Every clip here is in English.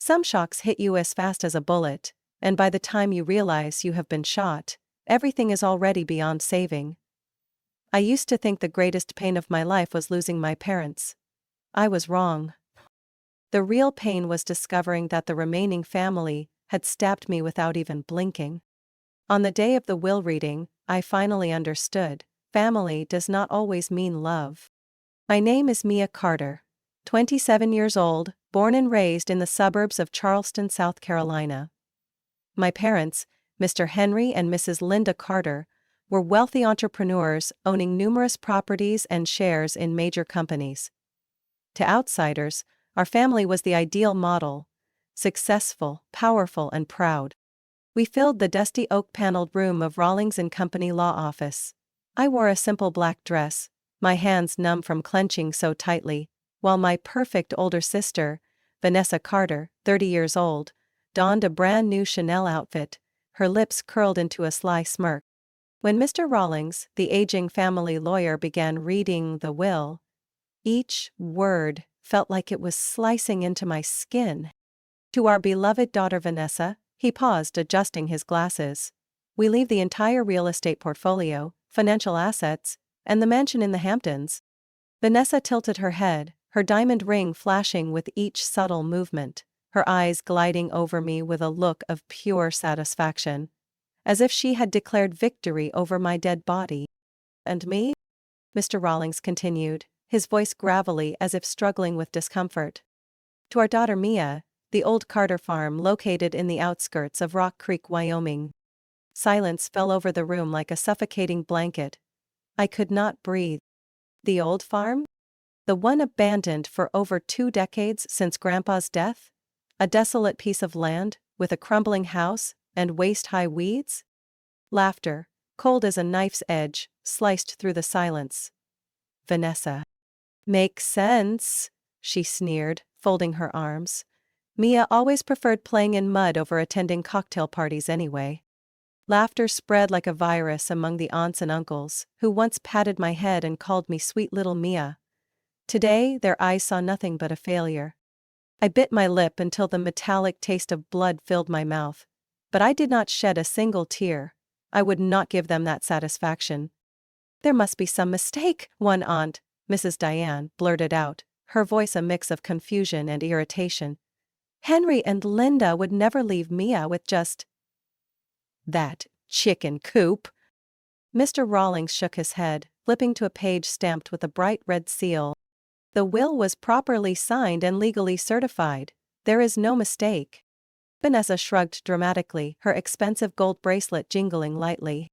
Some shocks hit you as fast as a bullet, and by the time you realize you have been shot, everything is already beyond saving. I used to think the greatest pain of my life was losing my parents. I was wrong. The real pain was discovering that the remaining family had stabbed me without even blinking. On the day of the will reading, I finally understood. Family does not always mean love. My name is Mia Carter, 27 years old, born and raised in the suburbs of Charleston, South Carolina. My parents, Mr. Henry and Mrs. Linda Carter, were wealthy entrepreneurs owning numerous properties and shares in major companies. To outsiders, our family was the ideal model: successful, powerful, and proud. We filled the dusty oak-paneled room of Rawlings and Company law office. I wore a simple black dress, my hands numb from clenching so tightly, while my perfect older sister, Vanessa Carter, 30 years old, donned a brand new Chanel outfit, her lips curled into a sly smirk. When Mr. Rawlings, the aging family lawyer, began reading the will, each word felt like it was slicing into my skin. To our beloved daughter Vanessa, he paused, adjusting his glasses. We leave the entire real estate portfolio, financial assets, and the mansion in the Hamptons. Vanessa tilted her head, her diamond ring flashing with each subtle movement, her eyes gliding over me with a look of pure satisfaction, as if she had declared victory over my dead body. And me? Mr. Rawlings continued, his voice gravelly as if struggling with discomfort. To our daughter Mia, the old Carter farm located in the outskirts of Rock Creek, Wyoming. Silence fell over the room like a suffocating blanket. I could not breathe. The old farm? The one abandoned for over 2 decades since Grandpa's death? A desolate piece of land, with a crumbling house, and waist-high weeds? Laughter, cold as a knife's edge, sliced through the silence. Vanessa. Makes sense, she sneered, folding her arms. Mia always preferred playing in mud over attending cocktail parties anyway. Laughter spread like a virus among the aunts and uncles, who once patted my head and called me sweet little Mia. Today, their eyes saw nothing but a failure. I bit my lip until the metallic taste of blood filled my mouth. But I did not shed a single tear. I would not give them that satisfaction. There must be some mistake, one aunt, Mrs. Diane, blurted out, her voice a mix of confusion and irritation. Henry and Linda would never leave Mia with just that chicken coop. Mr. Rawlings shook his head, flipping to a page stamped with a bright red seal. The will was properly signed and legally certified. There is no mistake. Vanessa shrugged dramatically, her expensive gold bracelet jingling lightly.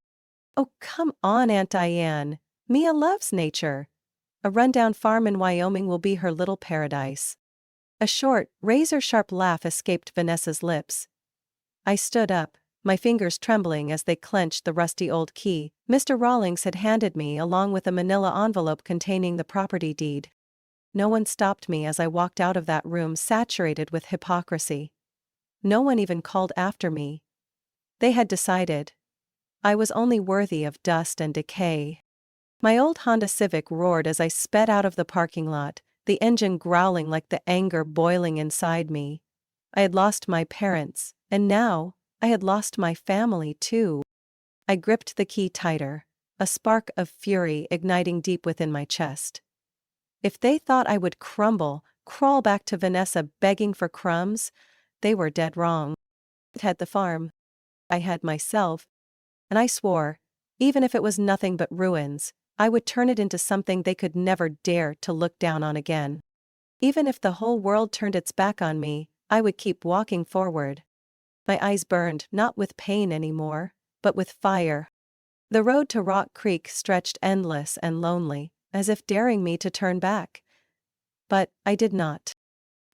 Oh, come on, Aunt Diane. Mia loves nature. A rundown farm in Wyoming will be her little paradise. A short, razor-sharp laugh escaped Vanessa's lips. I stood up, my fingers trembling as they clenched the rusty old key Mr. Rawlings had handed me, along with a manila envelope containing the property deed. No one stopped me as I walked out of that room saturated with hypocrisy. No one even called after me. They had decided I was only worthy of dust and decay. My old Honda Civic roared as I sped out of the parking lot, the engine growling like the anger boiling inside me. I had lost my parents, and now, I had lost my family too. I gripped the key tighter, a spark of fury igniting deep within my chest. If they thought I would crawl back to Vanessa begging for crumbs, they were dead wrong. I had the farm. I had myself. And I swore, even if it was nothing but ruins, I would turn it into something they could never dare to look down on again. Even if the whole world turned its back on me, I would keep walking forward. My eyes burned, not with pain anymore, but with fire. The road to Rock Creek stretched endless and lonely, as if daring me to turn back. But I did not.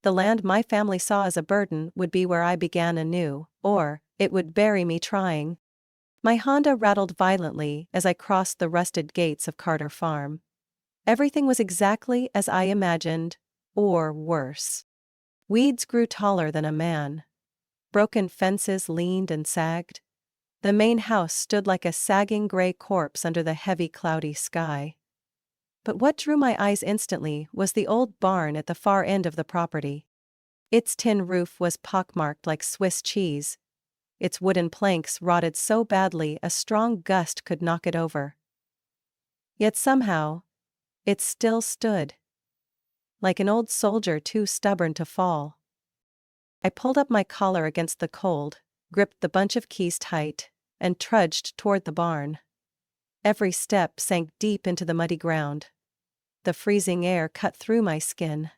The land my family saw as a burden would be where I began anew, or it would bury me trying. My Honda rattled violently as I crossed the rusted gates of Carter Farm. Everything was exactly as I imagined, or worse. Weeds grew taller than a man. Broken fences leaned and sagged. The main house stood like a sagging gray corpse under the heavy cloudy sky. But what drew my eyes instantly was the old barn at the far end of the property. Its tin roof was pockmarked like Swiss cheese. Its wooden planks rotted so badly a strong gust could knock it over. Yet somehow, it still stood. Like an old soldier too stubborn to fall. I pulled up my collar against the cold, gripped the bunch of keys tight, and trudged toward the barn. Every step sank deep into the muddy ground. The freezing air cut through my skin.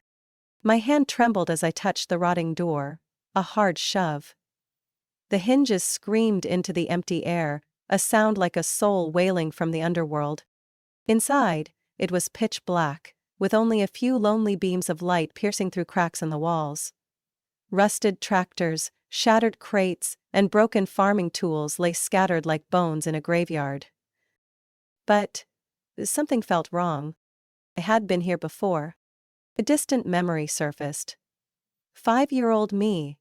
My hand trembled as I touched the rotting door, a hard shove. The hinges screamed into the empty air, a sound like a soul wailing from the underworld. Inside, it was pitch black, with only a few lonely beams of light piercing through cracks in the walls. Rusted tractors, shattered crates, and broken farming tools lay scattered like bones in a graveyard. But something felt wrong. I had been here before. A distant memory surfaced. 5-year-old me,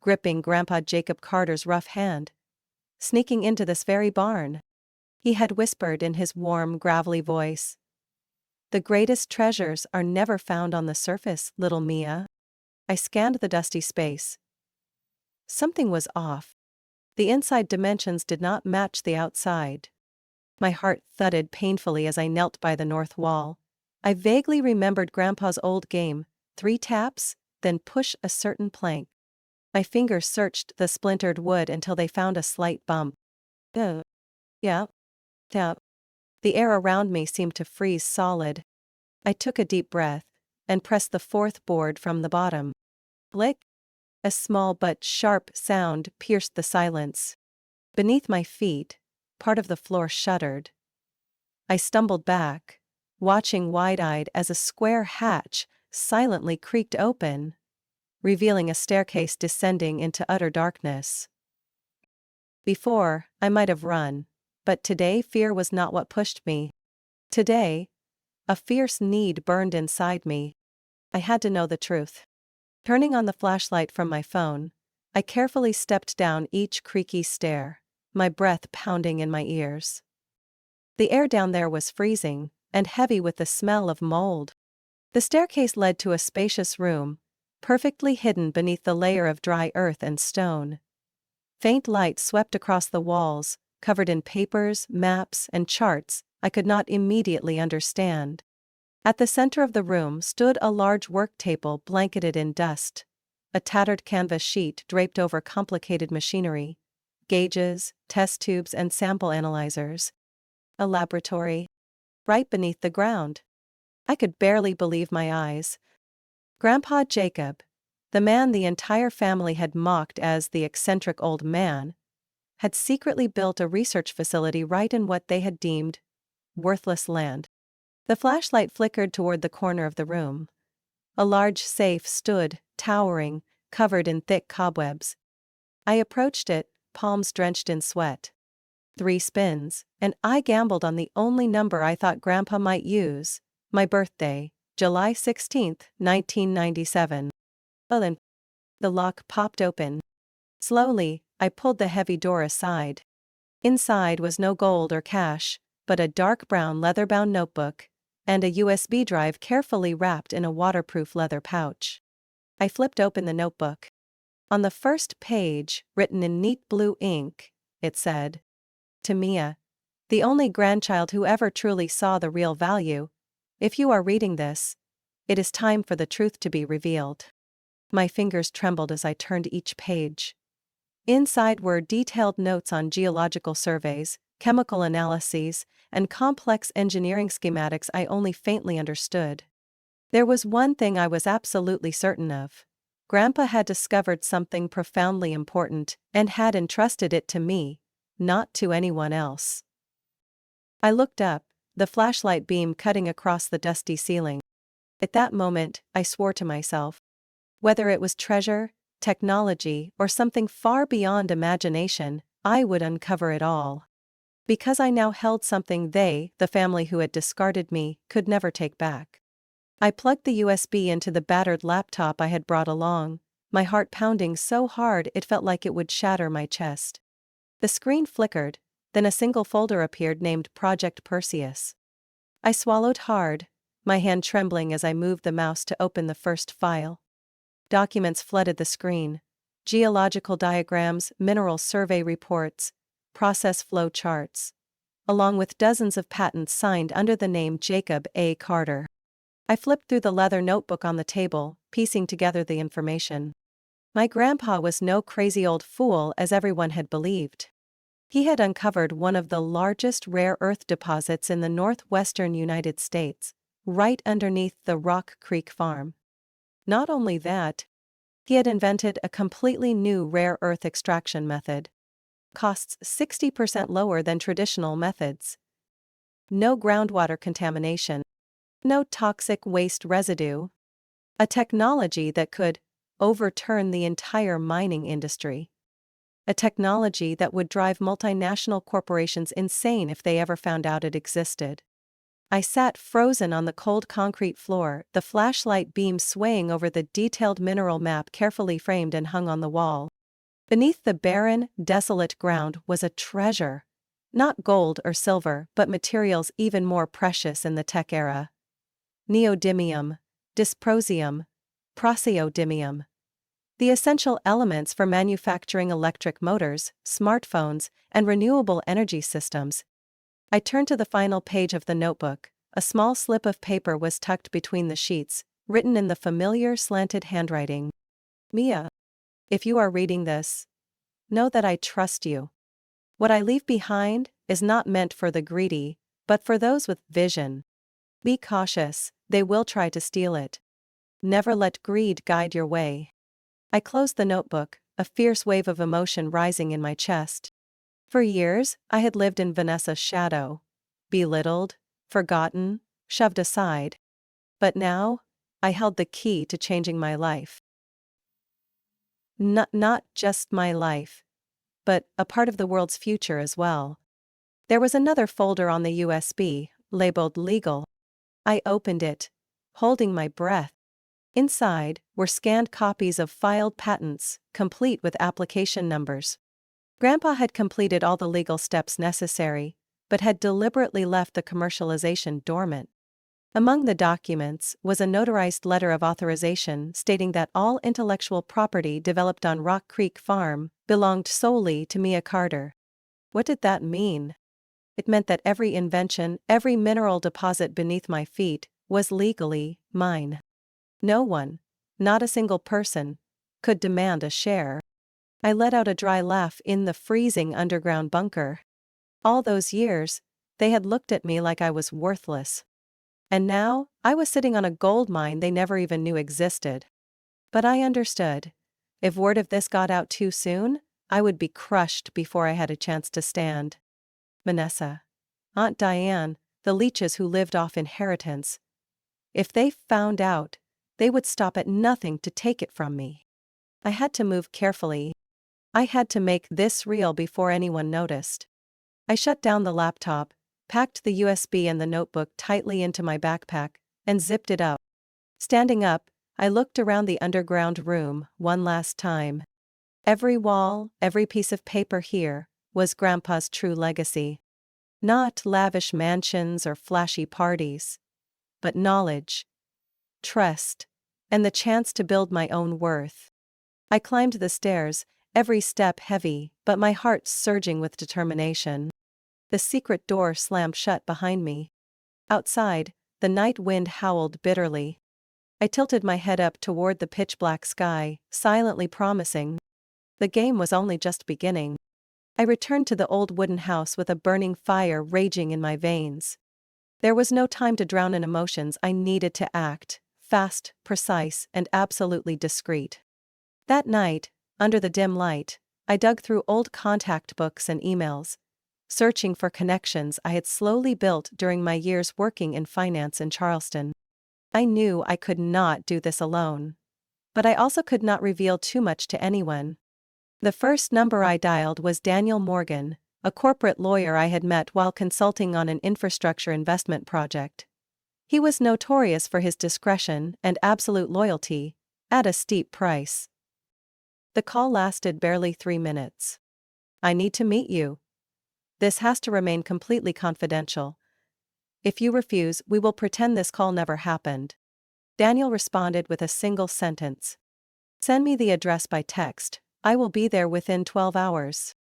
gripping Grandpa Jacob Carter's rough hand. Sneaking into this very barn. He had whispered in his warm, gravelly voice. "The greatest treasures are never found on the surface, little Mia." I scanned the dusty space. Something was off. The inside dimensions did not match the outside. My heart thudded painfully as I knelt by the north wall. I vaguely remembered Grandpa's old game, 3 taps, then push a certain plank. My fingers searched the splintered wood until they found a slight bump. Yeah. Tap. The air around me seemed to freeze solid. I took a deep breath and pressed the 4th board from the bottom. Blick. A small but sharp sound pierced the silence. Beneath my feet, part of the floor shuddered. I stumbled back, watching wide-eyed as a square hatch silently creaked open, revealing a staircase descending into utter darkness. Before, I might have run, but today fear was not what pushed me. Today, a fierce need burned inside me. I had to know the truth. Turning on the flashlight from my phone, I carefully stepped down each creaky stair, my breath pounding in my ears. The air down there was freezing, and heavy with the smell of mold. The staircase led to a spacious room, perfectly hidden beneath the layer of dry earth and stone. Faint light swept across the walls, covered in papers, maps, and charts I could not immediately understand. At the center of the room stood a large work table blanketed in dust, a tattered canvas sheet draped over complicated machinery, gauges, test tubes, and sample analyzers. A laboratory. Right beneath the ground. I could barely believe my eyes. Grandpa Jacob, the man the entire family had mocked as the eccentric old man, had secretly built a research facility right in what they had deemed worthless land. The flashlight flickered toward the corner of the room. A large safe stood, towering, covered in thick cobwebs. I approached it, palms drenched in sweat. 3 spins, and I gambled on the only number I thought Grandpa might use, my birthday, July 16, 1997. Well then, the lock popped open. Slowly, I pulled the heavy door aside. Inside was no gold or cash, but a dark brown leather-bound notebook, and a USB drive carefully wrapped in a waterproof leather pouch. I flipped open the notebook. On the first page, written in neat blue ink, it said, "To Mia, the only grandchild who ever truly saw the real value, if you are reading this, it is time for the truth to be revealed." My fingers trembled as I turned each page. Inside were detailed notes on geological surveys, chemical analyses, and complex engineering schematics I only faintly understood. There was one thing I was absolutely certain of. Grandpa had discovered something profoundly important and had entrusted it to me, not to anyone else. I looked up, the flashlight beam cutting across the dusty ceiling. At that moment, I swore to myself. Whether it was treasure, technology, or something far beyond imagination, I would uncover it all. Because I now held something they, the family who had discarded me, could never take back. I plugged the USB into the battered laptop I had brought along, my heart pounding so hard it felt like it would shatter my chest. The screen flickered, then a single folder appeared named Project Perseus. I swallowed hard, my hand trembling as I moved the mouse to open the first file. Documents flooded the screen. Geological diagrams, mineral survey reports, process flow charts, along with dozens of patents signed under the name Jacob A. Carter. I flipped through the leather notebook on the table, piecing together the information. My grandpa was no crazy old fool as everyone had believed. He had uncovered one of the largest rare earth deposits in the northwestern United States, right underneath the Rock Creek Farm. Not only that, he had invented a completely new rare earth extraction method. Costs 60% lower than traditional methods. No groundwater contamination. No toxic waste residue. A technology that could overturn the entire mining industry. A technology that would drive multinational corporations insane if they ever found out it existed. I sat frozen on the cold concrete floor, the flashlight beam swaying over the detailed mineral map carefully framed and hung on the wall. Beneath the barren, desolate ground was a treasure. Not gold or silver, but materials even more precious in the tech era. Neodymium, dysprosium, praseodymium. The essential elements for manufacturing electric motors, smartphones, and renewable energy systems. I turned to the final page of the notebook. A small slip of paper was tucked between the sheets, written in the familiar slanted handwriting. Mia, if you are reading this, know that I trust you. What I leave behind is not meant for the greedy, but for those with vision. Be cautious, they will try to steal it. Never let greed guide your way. I closed the notebook, a fierce wave of emotion rising in my chest. For years, I had lived in Vanessa's shadow. Belittled, forgotten, shoved aside. But now, I held the key to changing my life. Not just my life, but a part of the world's future as well. There was another folder on the USB, labeled Legal. I opened it, holding my breath. Inside were scanned copies of filed patents, complete with application numbers. Grandpa had completed all the legal steps necessary, but had deliberately left the commercialization dormant. Among the documents was a notarized letter of authorization stating that all intellectual property developed on Rock Creek Farm belonged solely to Mia Carter. What did that mean? It meant that every invention, every mineral deposit beneath my feet, was legally mine. No one, not a single person, could demand a share. I let out a dry laugh in the freezing underground bunker. All those years, they had looked at me like I was worthless. And now, I was sitting on a gold mine they never even knew existed. But I understood. If word of this got out too soon, I would be crushed before I had a chance to stand. Vanessa, Aunt Diane, the leeches who lived off inheritance. If they found out, they would stop at nothing to take it from me. I had to move carefully. I had to make this real before anyone noticed. I shut down the laptop, packed the USB and the notebook tightly into my backpack, and zipped it up. Standing up, I looked around the underground room one last time. Every wall, every piece of paper here, was Grandpa's true legacy. Not lavish mansions or flashy parties, but knowledge, trust, and the chance to build my own worth. I climbed the stairs, every step heavy, but my heart surging with determination. The secret door slammed shut behind me. Outside, the night wind howled bitterly. I tilted my head up toward the pitch-black sky, silently promising. The game was only just beginning. I returned to the old wooden house with a burning fire raging in my veins. There was no time to drown in emotions. I needed to act, fast, precise, and absolutely discreet. That night, under the dim light, I dug through old contact books and emails, searching for connections I had slowly built during my years working in finance in Charleston. I knew I could not do this alone. But I also could not reveal too much to anyone. The first number I dialed was Daniel Morgan, a corporate lawyer I had met while consulting on an infrastructure investment project. He was notorious for his discretion and absolute loyalty, at a steep price. The call lasted barely 3 minutes. I need to meet you. This has to remain completely confidential. If you refuse, we will pretend this call never happened. Daniel responded with a single sentence. Send me the address by text. I will be there within 12 hours.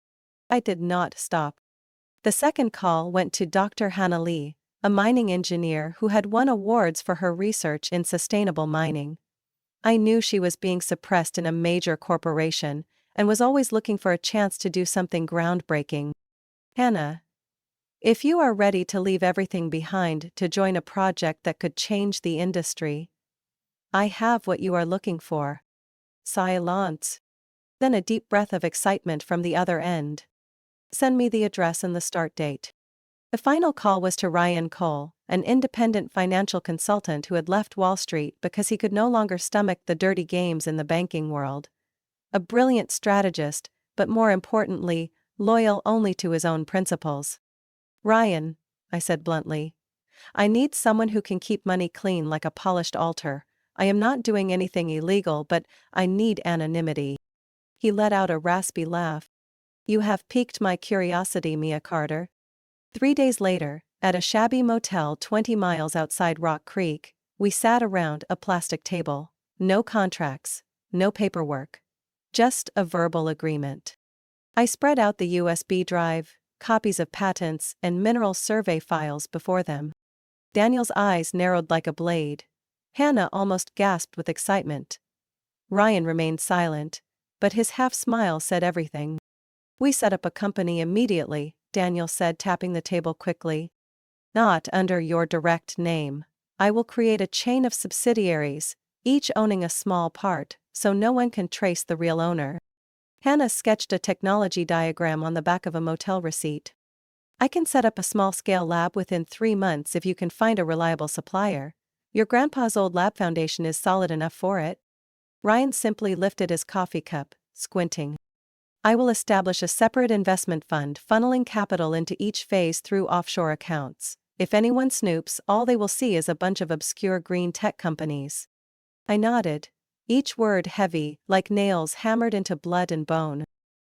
I did not stop. The second call went to Dr. Hannah Lee, a mining engineer who had won awards for her research in sustainable mining. I knew she was being suppressed in a major corporation and was always looking for a chance to do something groundbreaking. Hannah, if you are ready to leave everything behind to join a project that could change the industry, I have what you are looking for. Silence. Then a deep breath of excitement from the other end. Send me the address and the start date. The final call was to Ryan Cole, an independent financial consultant who had left Wall Street because he could no longer stomach the dirty games in the banking world. A brilliant strategist, but more importantly, loyal only to his own principles. Ryan, I said bluntly, I need someone who can keep money clean like a polished altar. I am not doing anything illegal, but I need anonymity. He let out a raspy laugh. You have piqued my curiosity, Mia Carter. 3 days later, at a shabby motel 20 miles outside Rock Creek, we sat around a plastic table. No contracts, no paperwork. Just a verbal agreement. I spread out the USB drive, copies of patents, and mineral survey files before them. Daniel's eyes narrowed like a blade. Hannah almost gasped with excitement. Ryan remained silent, but his half-smile said everything. We set up a company immediately, Daniel said, tapping the table quickly. Not under your direct name. I will create a chain of subsidiaries, each owning a small part, so no one can trace the real owner. Hannah sketched a technology diagram on the back of a motel receipt. I can set up a small-scale lab within 3 months if you can find a reliable supplier. Your grandpa's old lab foundation is solid enough for it. Ryan simply lifted his coffee cup, squinting. I will establish a separate investment fund funneling capital into each phase through offshore accounts. If anyone snoops, all they will see is a bunch of obscure green tech companies. I nodded, each word heavy, like nails hammered into blood and bone.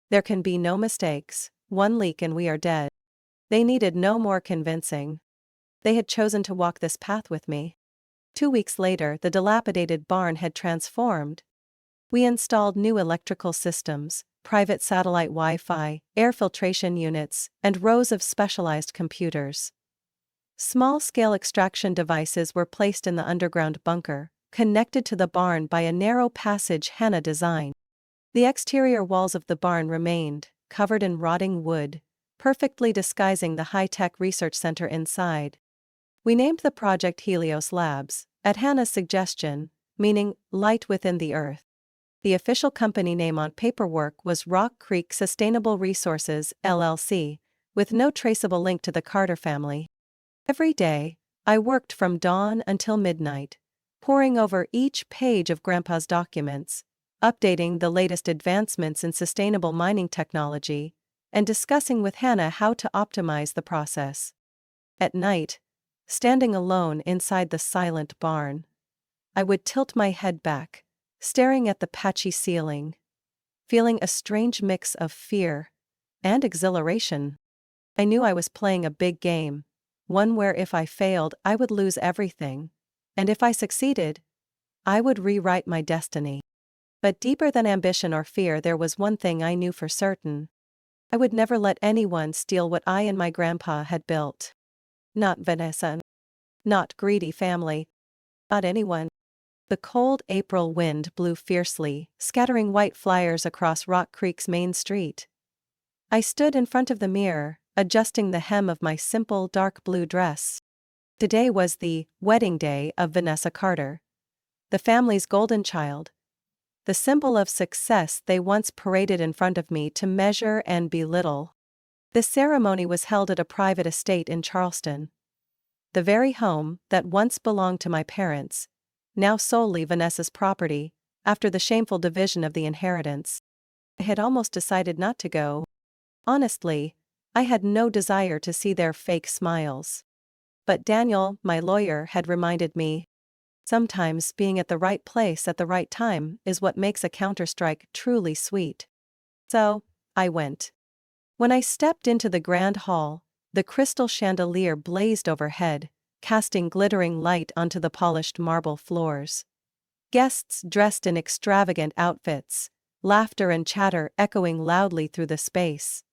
There can be no mistakes. One leak and we are dead. They needed no more convincing. They had chosen to walk this path with me. 2 weeks later, the dilapidated barn had transformed. We installed new electrical systems, private satellite Wi-Fi, air filtration units, and rows of specialized computers. Small-scale extraction devices were placed in the underground bunker, connected to the barn by a narrow passage Hannah designed. The exterior walls of the barn remained, covered in rotting wood, perfectly disguising the high-tech research center inside. We named the project Helios Labs, at Hannah's suggestion, meaning light within the earth. The official company name on paperwork was Rock Creek Sustainable Resources, LLC, with no traceable link to the Carter family. Every day, I worked from dawn until midnight, poring over each page of Grandpa's documents, updating the latest advancements in sustainable mining technology, and discussing with Hannah how to optimize the process. At night, standing alone inside the silent barn, I would tilt my head back, staring at the patchy ceiling, feeling a strange mix of fear and exhilaration. I knew I was playing a big game, one where if I failed, I would lose everything, and if I succeeded, I would rewrite my destiny. But deeper than ambition or fear, there was one thing I knew for certain. I would never let anyone steal what I and my grandpa had built. Not Vanessa. Not greedy family. Not anyone. The cold April wind blew fiercely, scattering white flyers across Rock Creek's main street. I stood in front of the mirror, adjusting the hem of my simple dark blue dress. Today was the wedding day of Vanessa Carter, the family's golden child, the symbol of success they once paraded in front of me to measure and belittle. This ceremony was held at a private estate in Charleston. The very home that once belonged to my parents, now solely Vanessa's property, after the shameful division of the inheritance. I had almost decided not to go. Honestly, I had no desire to see their fake smiles. But Daniel, my lawyer, had reminded me, sometimes being at the right place at the right time is what makes a counterstrike truly sweet. So, I went. When I stepped into the grand hall, the crystal chandelier blazed overhead, casting glittering light onto the polished marble floors. Guests dressed in extravagant outfits, laughter and chatter echoing loudly through the space.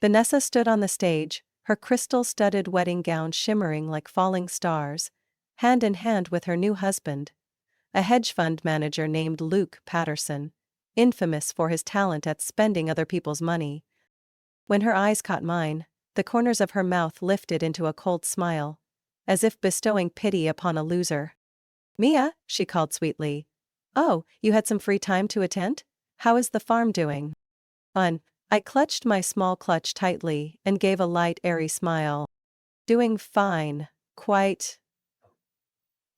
Vanessa stood on the stage, her crystal-studded wedding gown shimmering like falling stars, hand in hand with her new husband, a hedge fund manager named Luke Patterson, infamous for his talent at spending other people's money. When her eyes caught mine, the corners of her mouth lifted into a cold smile, as if bestowing pity upon a loser. "Mia," she called sweetly. "Oh, you had some free time to attend? How is the farm doing?" I clutched my small clutch tightly and gave a light, airy smile. "Doing fine. Quite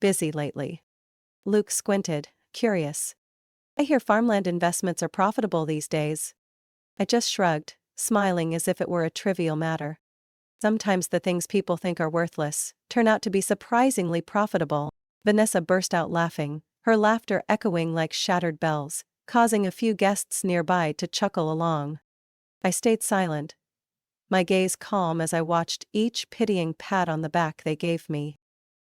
busy lately." Luke squinted, curious. "I hear farmland investments are profitable these days." I just shrugged, smiling as if it were a trivial matter. Sometimes the things people think are worthless turn out to be surprisingly profitable. Vanessa burst out laughing, her laughter echoing like shattered bells, causing a few guests nearby to chuckle along. I stayed silent, my gaze calm as I watched each pitying pat on the back they gave me.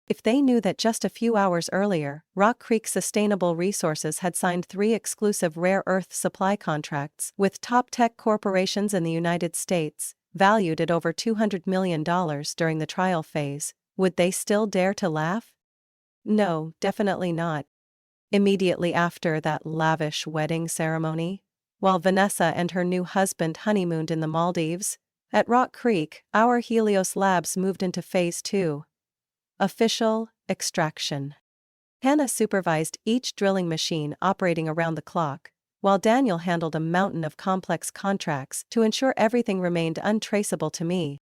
If they knew that just a few hours earlier, Rock Creek Sustainable Resources had signed 3 exclusive rare earth supply contracts with top tech corporations in the United States, valued at over $200 million during the trial phase, would they still dare to laugh? No, definitely not. Immediately after that lavish wedding ceremony, while Vanessa and her new husband honeymooned in the Maldives, at Rock Creek, our Helios Labs moved into Phase 2. Official extraction. Hannah supervised each drilling machine operating around the clock, while Daniel handled a mountain of complex contracts to ensure everything remained untraceable to me.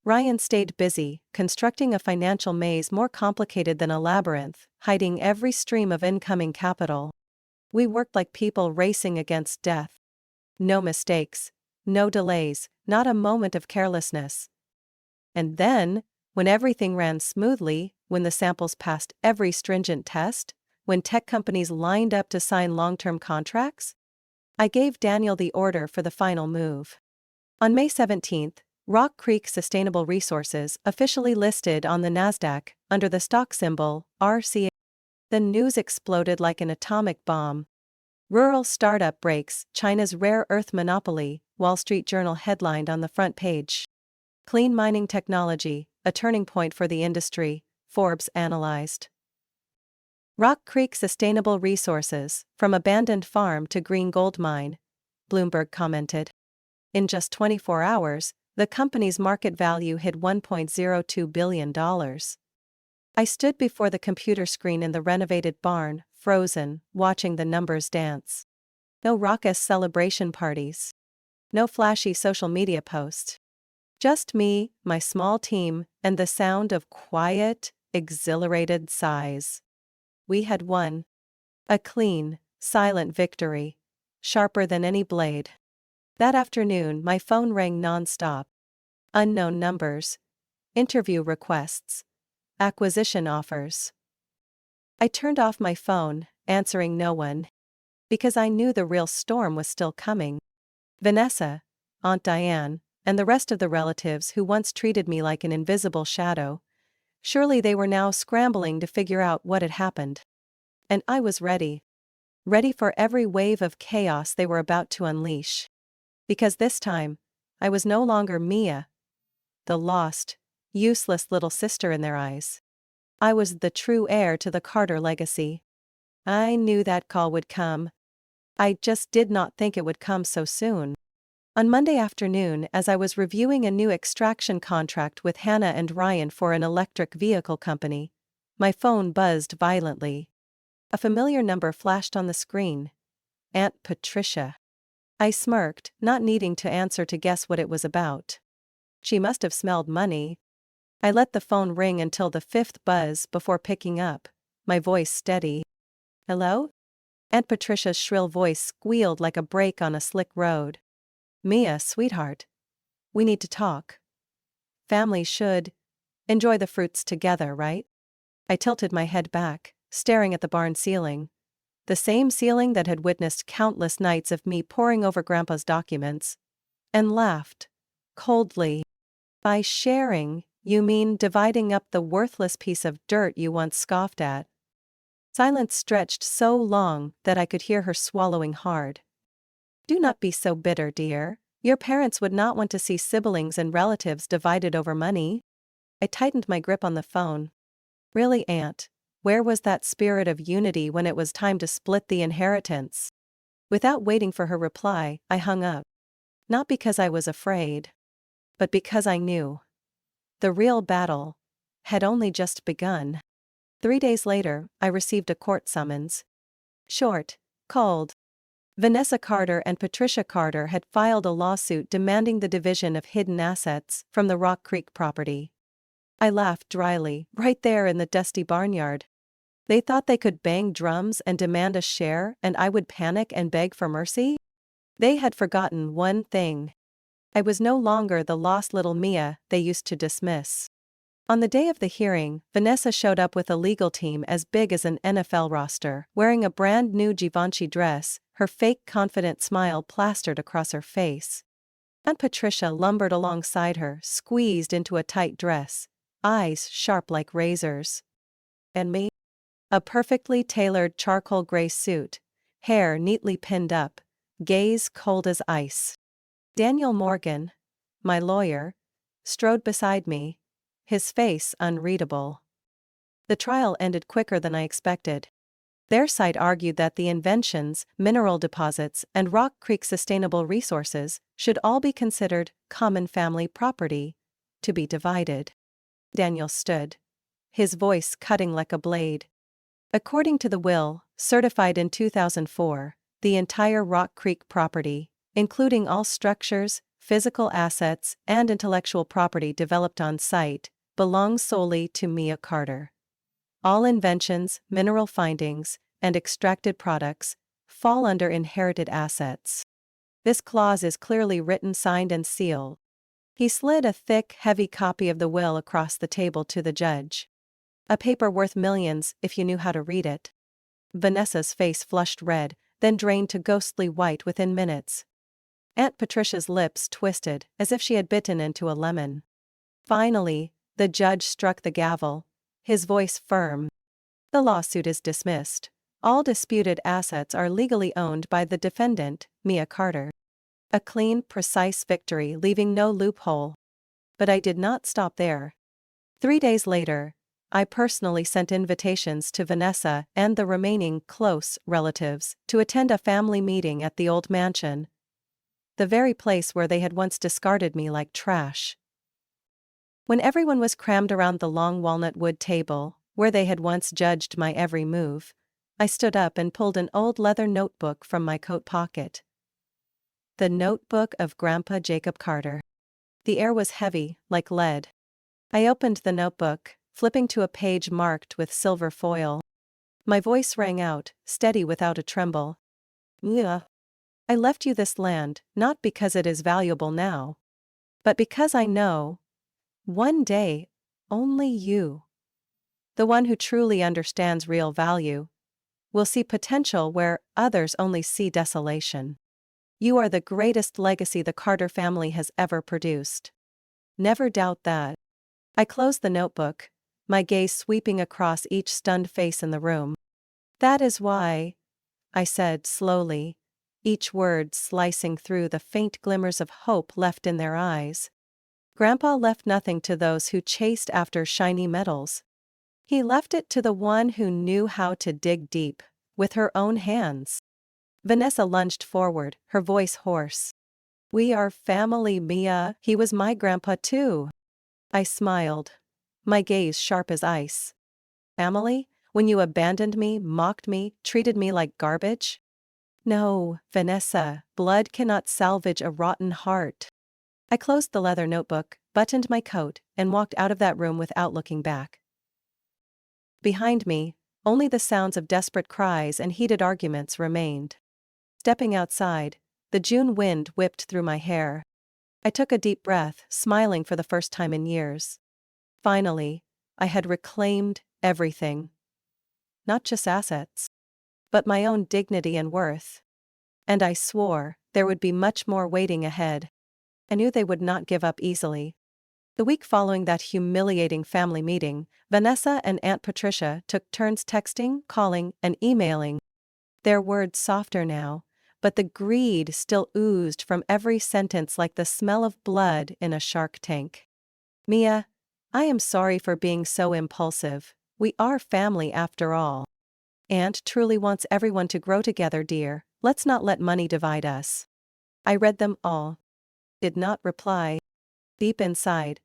Ryan stayed busy, constructing a financial maze more complicated than a labyrinth, hiding every stream of incoming capital. We worked like people racing against death. No mistakes, no delays, not a moment of carelessness. And then, when everything ran smoothly, when the samples passed every stringent test, when tech companies lined up to sign long-term contracts, I gave Daniel the order for the final move. On May 17th, Rock Creek Sustainable Resources officially listed on the NASDAQ under the stock symbol RCA. The news exploded like an atomic bomb. Rural startup breaks China's rare earth monopoly, Wall Street Journal headlined on the front page. Clean mining technology, a turning point for the industry, Forbes analyzed. Rock Creek Sustainable Resources, from abandoned farm to green gold mine, Bloomberg commented. In just 24 hours, the company's market value hit $1.02 billion. I stood before the computer screen in the renovated barn, frozen, watching the numbers dance. No raucous celebration parties. No flashy social media posts. Just me, my small team, and the sound of quiet, exhilarated sighs. We had won. A clean, silent victory. Sharper than any blade. That afternoon my phone rang non-stop. Unknown numbers. Interview requests. Acquisition offers. I turned off my phone, answering no one. Because I knew the real storm was still coming. Vanessa, Aunt Diane, and the rest of the relatives who once treated me like an invisible shadow. Surely they were now scrambling to figure out what had happened. And I was ready. Ready for every wave of chaos they were about to unleash. Because this time, I was no longer Mia, the lost, useless little sister in their eyes. I was the true heir to the Carter legacy. I knew that call would come. I just did not think it would come so soon. On Monday afternoon, as I was reviewing a new extraction contract with Hannah and Ryan for an electric vehicle company, my phone buzzed violently. A familiar number flashed on the screen. Aunt Patricia. I smirked, not needing to answer to guess what it was about. She must have smelled money. I let the phone ring until the 5th buzz before picking up, my voice steady. "Hello?" Aunt Patricia's shrill voice squealed like a brake on a slick road. "Mia, sweetheart. We need to talk. Families should enjoy the fruits together, right?" I tilted my head back, staring at the barn ceiling. The same ceiling that had witnessed countless nights of me poring over Grandpa's documents. And laughed. Coldly. "By sharing, you mean dividing up the worthless piece of dirt you once scoffed at?" Silence stretched so long that I could hear her swallowing hard. Do not be so bitter, dear. Your parents would not want to see siblings and relatives divided over money. I tightened my grip on the phone. Really, Aunt? Where was that spirit of unity when it was time to split the inheritance? Without waiting for her reply, I hung up. Not because I was afraid, but because I knew. The real battle had only just begun. 3 days later, I received a court summons. Short, cold. Vanessa Carter and Patricia Carter had filed a lawsuit demanding the division of hidden assets from the Rock Creek property. I laughed dryly, right there in the dusty barnyard. They thought they could bang drums and demand a share, and I would panic and beg for mercy? They had forgotten one thing. I was no longer the lost little Mia they used to dismiss. On the day of the hearing, Vanessa showed up with a legal team as big as an NFL roster, wearing a brand new Givenchy dress, her fake confident smile plastered across her face. Aunt Patricia lumbered alongside her, squeezed into a tight dress, eyes sharp like razors. And me? A perfectly tailored charcoal gray suit, hair neatly pinned up, gaze cold as ice. Daniel Morgan, my lawyer, strode beside me, his face unreadable. The trial ended quicker than I expected. Their side argued that the inventions, mineral deposits, and Rock Creek sustainable resources should all be considered common family property, to be divided. Daniel stood, his voice cutting like a blade. According to the will, certified in 2004, the entire Rock Creek property, including all structures, physical assets, and intellectual property developed on site, belongs solely to Mia Carter. All inventions, mineral findings, and extracted products fall under inherited assets. This clause is clearly written, signed, and sealed. He slid a thick, heavy copy of the will across the table to the judge. A paper worth millions if you knew how to read it. Vanessa's face flushed red, then drained to ghostly white within minutes. Aunt Patricia's lips twisted, as if she had bitten into a lemon. Finally, the judge struck the gavel, his voice firm. The lawsuit is dismissed. All disputed assets are legally owned by the defendant, Mia Carter. A clean, precise victory, leaving no loophole. But I did not stop there. 3 days later, I personally sent invitations to Vanessa and the remaining close relatives to attend a family meeting at the old mansion, the very place where they had once discarded me like trash. When everyone was crammed around the long walnut wood table, where they had once judged my every move, I stood up and pulled an old leather notebook from my coat pocket. The notebook of Grandpa Jacob Carter. The air was heavy, like lead. I opened the notebook, flipping to a page marked with silver foil. My voice rang out, steady without a tremble. Mia, I left you this land, not because it is valuable now, but because I know, one day, only you, the one who truly understands real value, will see potential where others only see desolation. You are the greatest legacy the Carter family has ever produced. Never doubt that. I closed the notebook, my gaze sweeping across each stunned face in the room. That is why, I said slowly, each word slicing through the faint glimmers of hope left in their eyes. Grandpa left nothing to those who chased after shiny metals. He left it to the one who knew how to dig deep, with her own hands. Vanessa lunged forward, her voice hoarse. We are family, Mia. He was my grandpa too. I smiled, my gaze sharp as ice. Family? When you abandoned me, mocked me, treated me like garbage? No, Vanessa, blood cannot salvage a rotten heart. I closed the leather notebook, buttoned my coat, and walked out of that room without looking back. Behind me, only the sounds of desperate cries and heated arguments remained. Stepping outside, the June wind whipped through my hair. I took a deep breath, smiling for the first time in years. Finally, I had reclaimed everything. Not just assets, but my own dignity and worth. And I swore there would be much more waiting ahead. I knew they would not give up easily. The week following that humiliating family meeting, Vanessa and Aunt Patricia took turns texting, calling, and emailing. Their words softer now, but the greed still oozed from every sentence like the smell of blood in a shark tank. Mia, I am sorry for being so impulsive. We are family after all. Aunt truly wants everyone to grow together, dear. Let's not let money divide us. I read them all. Did not reply. Deep inside,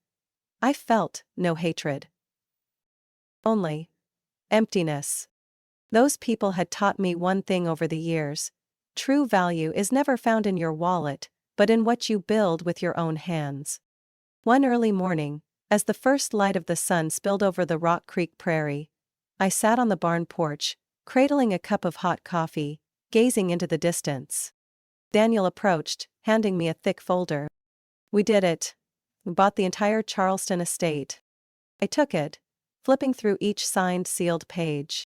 I felt no hatred. Only emptiness. Those people had taught me one thing over the years. True value is never found in your wallet, but in what you build with your own hands. One early morning, as the first light of the sun spilled over the Rock Creek prairie, I sat on the barn porch, cradling a cup of hot coffee, gazing into the distance. Daniel approached, handing me a thick folder. We did it. We bought the entire Charleston estate. I took it, flipping through each signed sealed page.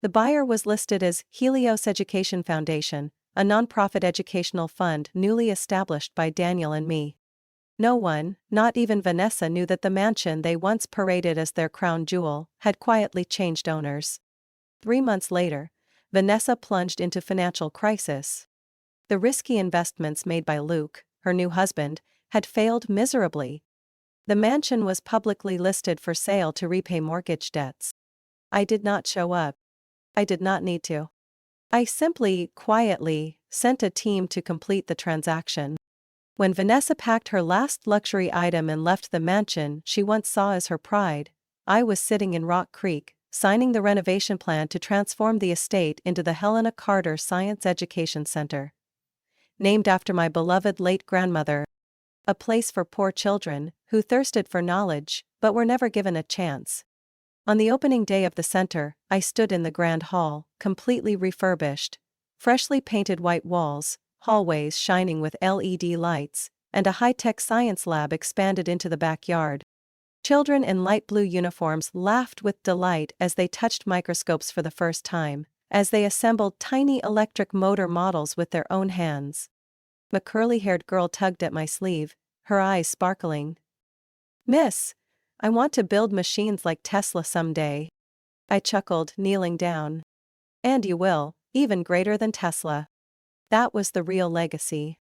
The buyer was listed as Helios Education Foundation, a nonprofit educational fund newly established by Daniel and me. No one, not even Vanessa, knew that the mansion they once paraded as their crown jewel had quietly changed owners. 3 months later, Vanessa plunged into financial crisis. The risky investments made by Luke, her new husband, had failed miserably. The mansion was publicly listed for sale to repay mortgage debts. I did not show up. I did not need to. I simply, quietly, sent a team to complete the transaction. When Vanessa packed her last luxury item and left the mansion she once saw as her pride, I was sitting in Rock Creek, signing the renovation plan to transform the estate into the Helena Carter Science Education Center. Named after my beloved late grandmother. A place for poor children who thirsted for knowledge but were never given a chance. On the opening day of the center, I stood in the grand hall, completely refurbished. Freshly painted white walls, hallways shining with LED lights, and a high-tech science lab expanded into the backyard. Children in light blue uniforms laughed with delight as they touched microscopes for the first time, as they assembled tiny electric motor models with their own hands. A curly-haired girl tugged at my sleeve, her eyes sparkling. "Miss, I want to build machines like Tesla someday." I chuckled, kneeling down. "And you will, even greater than Tesla." That was the real legacy.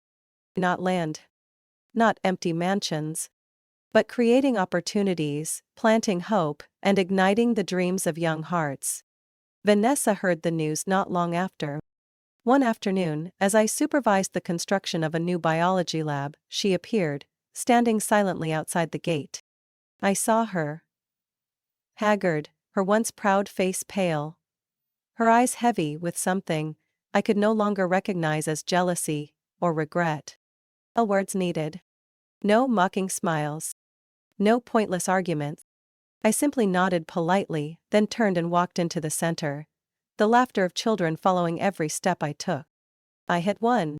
Not land. Not empty mansions. But creating opportunities, planting hope, and igniting the dreams of young hearts. Vanessa heard the news not long after. One afternoon, as I supervised the construction of a new biology lab, she appeared, standing silently outside the gate. I saw her. Haggard, her once proud face pale. Her eyes heavy with something I could no longer recognize as jealousy or regret. No words needed. No mocking smiles. No pointless arguments. I simply nodded politely, then turned and walked into the center. The laughter of children following every step I took. I had won.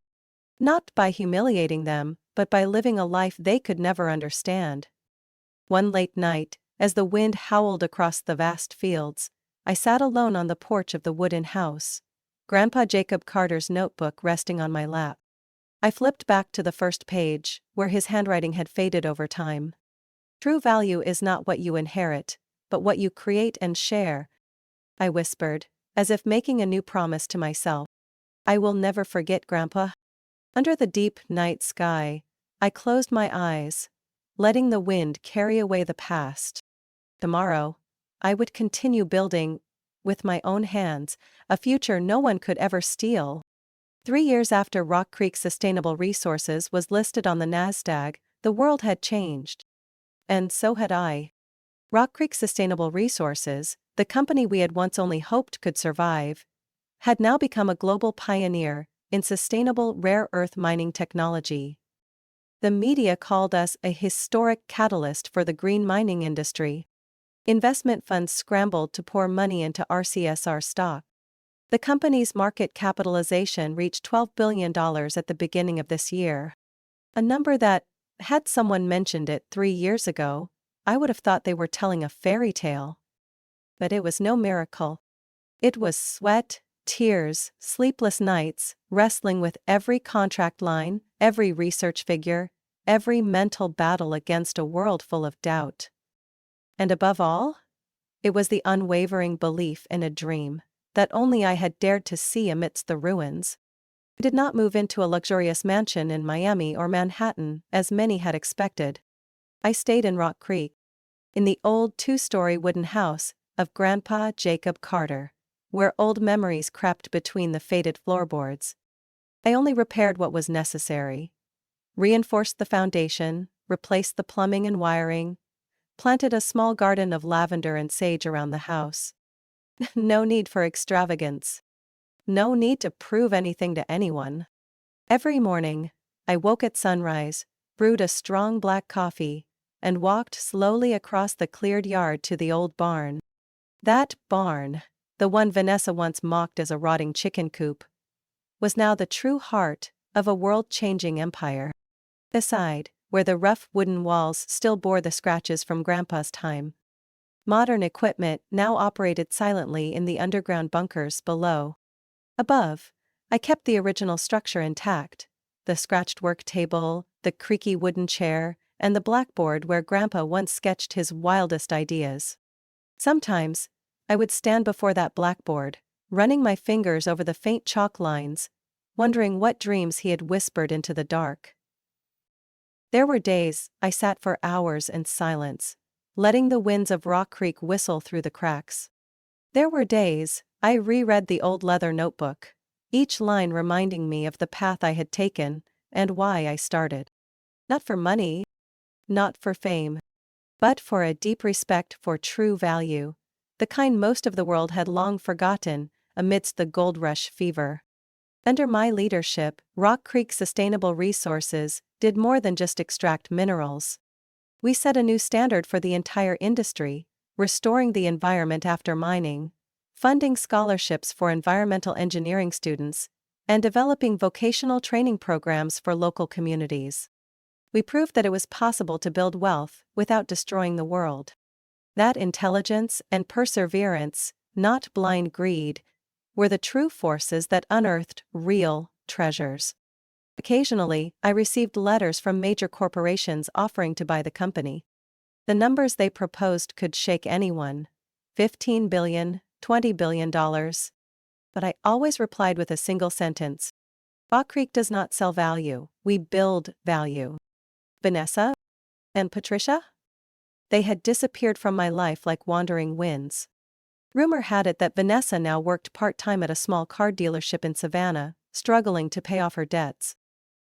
Not by humiliating them, but by living a life they could never understand. One late night, as the wind howled across the vast fields, I sat alone on the porch of the wooden house, Grandpa Jacob Carter's notebook resting on my lap. I flipped back to the first page, where his handwriting had faded over time. "True value is not what you inherit, but what you create and share," I whispered, as if making a new promise to myself. "I will never forget, Grandpa." Under the deep night sky, I closed my eyes, letting the wind carry away the past. Tomorrow, I would continue building, with my own hands, a future no one could ever steal. 3 years after Rock Creek Sustainable Resources was listed on the NASDAQ, the world had changed. And so had I. Rock Creek Sustainable Resources, the company we had once only hoped could survive, had now become a global pioneer in sustainable rare earth mining technology. The media called us a historic catalyst for the green mining industry. Investment funds scrambled to pour money into RCSR stock. The company's market capitalization reached $12 billion at the beginning of this year. A number that, had someone mentioned it 3 years ago, I would have thought they were telling a fairy tale. But it was no miracle. It was sweat, tears, sleepless nights, wrestling with every contract line, every research figure, every mental battle against a world full of doubt. And above all, it was the unwavering belief in a dream that only I had dared to see amidst the ruins. I did not move into a luxurious mansion in Miami or Manhattan, as many had expected. I stayed in Rock Creek, in the old two-story wooden house of Grandpa Jacob Carter, where old memories crept between the faded floorboards. I only repaired what was necessary. Reinforced the foundation, replaced the plumbing and wiring, planted a small garden of lavender and sage around the house. No need for extravagance. No need to prove anything to anyone. Every morning, I woke at sunrise, brewed a strong black coffee, and walked slowly across the cleared yard to the old barn. That barn, the one Vanessa once mocked as a rotting chicken coop, was now the true heart of a world-changing empire. Aside, where the rough wooden walls still bore the scratches from Grandpa's time, modern equipment now operated silently in the underground bunkers below. Above, I kept the original structure intact: the scratched work table, the creaky wooden chair, and the blackboard where Grandpa once sketched his wildest ideas. Sometimes, I would stand before that blackboard, running my fingers over the faint chalk lines, wondering what dreams he had whispered into the dark. There were days I sat for hours in silence, letting the winds of Rock Creek whistle through the cracks. There were days I reread the old leather notebook, each line reminding me of the path I had taken and why I started. Not for money, not for fame, but for a deep respect for true value, the kind most of the world had long forgotten amidst the gold rush fever. Under my leadership, Rock Creek Sustainable Resources did more than just extract minerals. We set a new standard for the entire industry, restoring the environment after mining, funding scholarships for environmental engineering students, and developing vocational training programs for local communities. We proved that it was possible to build wealth without destroying the world. That intelligence and perseverance, not blind greed, were the true forces that unearthed real treasures. Occasionally, I received letters from major corporations offering to buy the company. The numbers they proposed could shake anyone: $15 billion, $20 billion. But I always replied with a single sentence: Rock Creek does not sell value, we build value. Vanessa? And Patricia? They had disappeared from my life like wandering winds. Rumor had it that Vanessa now worked part-time at a small car dealership in Savannah, struggling to pay off her debts.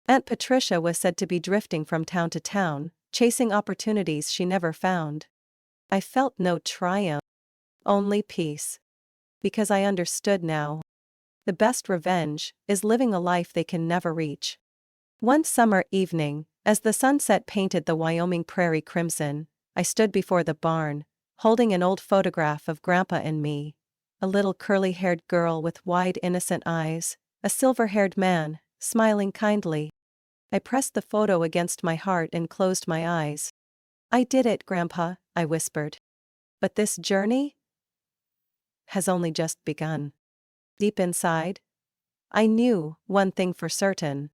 Aunt Patricia was said to be drifting from town to town, chasing opportunities she never found. I felt no triumph, only peace. Because I understood now. The best revenge is living a life they can never reach. One summer evening, as the sunset painted the Wyoming prairie crimson, I stood before the barn, holding an old photograph of Grandpa and me, a little curly-haired girl with wide innocent eyes, a silver-haired man, smiling kindly. I pressed the photo against my heart and closed my eyes. "I did it, Grandpa," I whispered. "But this journey has only just begun." Deep inside, I knew one thing for certain.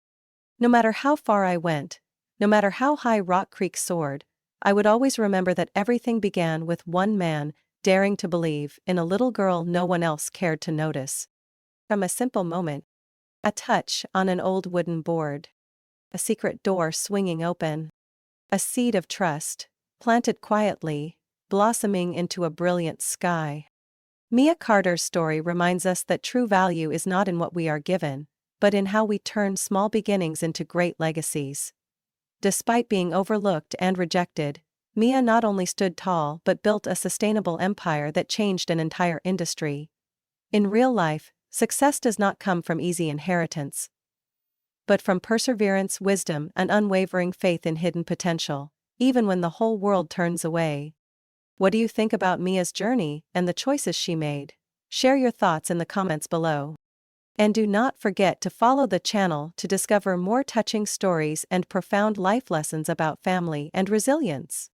No matter how far I went, no matter how high Rock Creek soared, I would always remember that everything began with one man daring to believe in a little girl no one else cared to notice. From a simple moment, a touch on an old wooden board, a secret door swinging open, a seed of trust, planted quietly, blossoming into a brilliant sky. Mia Carter's story reminds us that true value is not in what we are given, but in how we turn small beginnings into great legacies. Despite being overlooked and rejected, Mia not only stood tall but built a sustainable empire that changed an entire industry. In real life, success does not come from easy inheritance, but from perseverance, wisdom, and unwavering faith in hidden potential, even when the whole world turns away. What do you think about Mia's journey and the choices she made? Share your thoughts in the comments below. And do not forget to follow the channel to discover more touching stories and profound life lessons about family and resilience.